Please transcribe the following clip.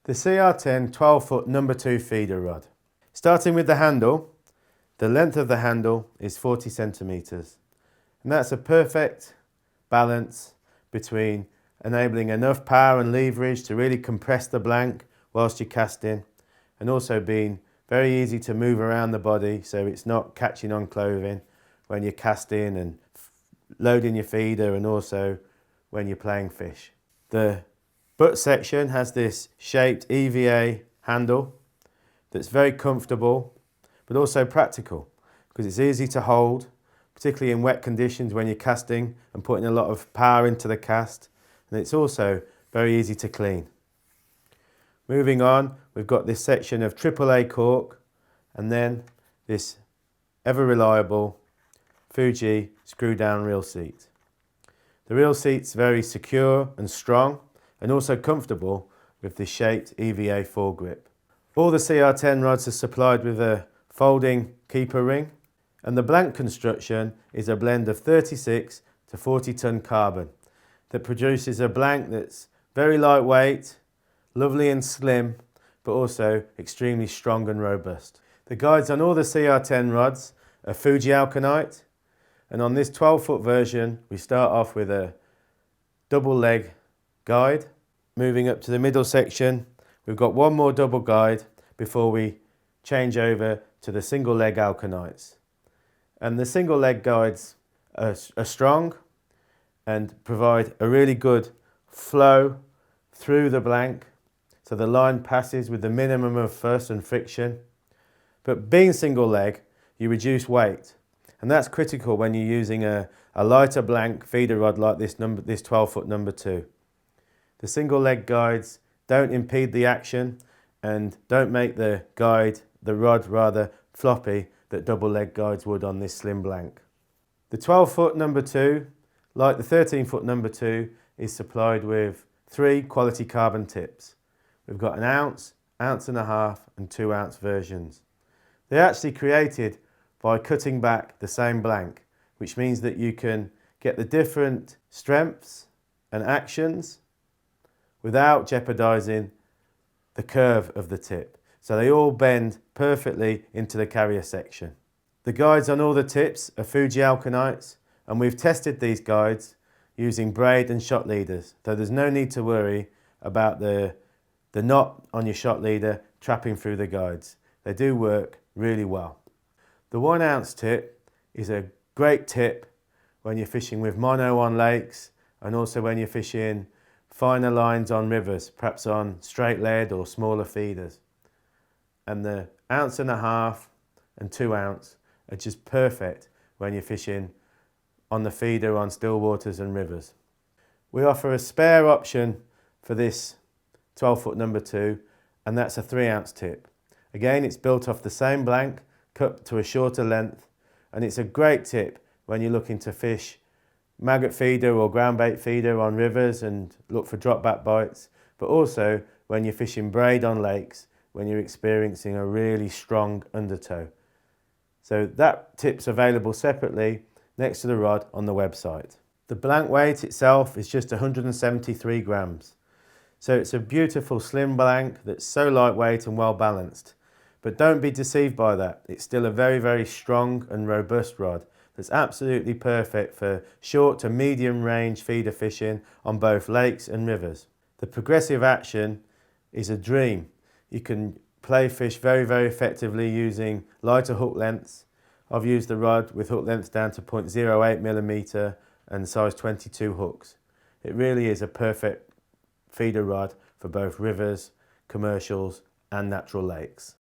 The CR10 12-foot number 2 feeder rod. Starting with the handle, the length of the handle is 40 centimetres, and that's a perfect balance between enabling enough power and leverage to really compress the blank whilst you're casting, and also being very easy to move around the body so it's not catching on clothing when you're casting and loading your feeder, and also when you're playing fish. The butt section has this shaped EVA handle that's very comfortable but also practical because it's easy to hold, particularly in wet conditions when you're casting and putting a lot of power into the cast, and it's also very easy to clean. Moving on, we've got this section of AAA cork and then this ever reliable Fuji screw down reel seat. The reel seat's very secure and strong and also comfortable with the shaped EVA foregrip. All the CR10 rods are supplied with a folding keeper ring, and the blank construction is a blend of 36 to 40 ton carbon that produces a blank that's very lightweight, lovely and slim, but also extremely strong and robust. The guides on all the CR10 rods are Fuji Alkanite, and on this 12-foot version we start off with a double leg guide. Moving up to the middle section, we've got one more double guide before we change over to the single leg Alkanites. And the single leg guides are strong and provide a really good flow through the blank, so the line passes with the minimum of fuss and friction. But being single leg, you reduce weight, and that's critical when you're using a lighter blank feeder rod like this 12-foot number 2. The single leg guides don't impede the action and don't make the rod rather floppy that double leg guides would on this slim blank. The 12-foot number 2, like the 13-foot number 2, is supplied with 3 quality carbon tips. We've got an ounce, ounce and a half and 2 ounce versions. They're actually created by cutting back the same blank, which means that you can get the different strengths and actions without jeopardizing the curve of the tip. So they all bend perfectly into the carrier section. The guides on all the tips are Fuji Alkanites, and we've tested these guides using braid and shot leaders, so there's no need to worry about the knot on your shot leader trapping through the guides. They do work really well. The 1 ounce tip is a great tip when you're fishing with mono on lakes, and also when you're fishing finer lines on rivers, perhaps on straight lead or smaller feeders. And the ounce and a half and 2 ounce are just perfect when you're fishing on the feeder on still waters and rivers. We offer a spare option for this 12-foot number 2, and that's a 3 ounce tip. Again, it's built off the same blank, cut to a shorter length, and it's a great tip when you're looking to fish maggot feeder or ground bait feeder on rivers and look for drop back bites, but also when you're fishing braid on lakes when you're experiencing a really strong undertow. So that tip's available separately next to the rod on the website. The blank weight itself is just 173 grams. So it's a beautiful slim blank that's so lightweight and well balanced. But don't be deceived by that. It's still a very, very strong and robust rod that's absolutely perfect for short to medium range feeder fishing on both lakes and rivers. The progressive action is a dream. You can play fish very, very effectively using lighter hook lengths. I've used the rod with hook lengths down to 0.08mm and size 22 hooks. It really is a perfect feeder rod for both rivers, commercials and natural lakes.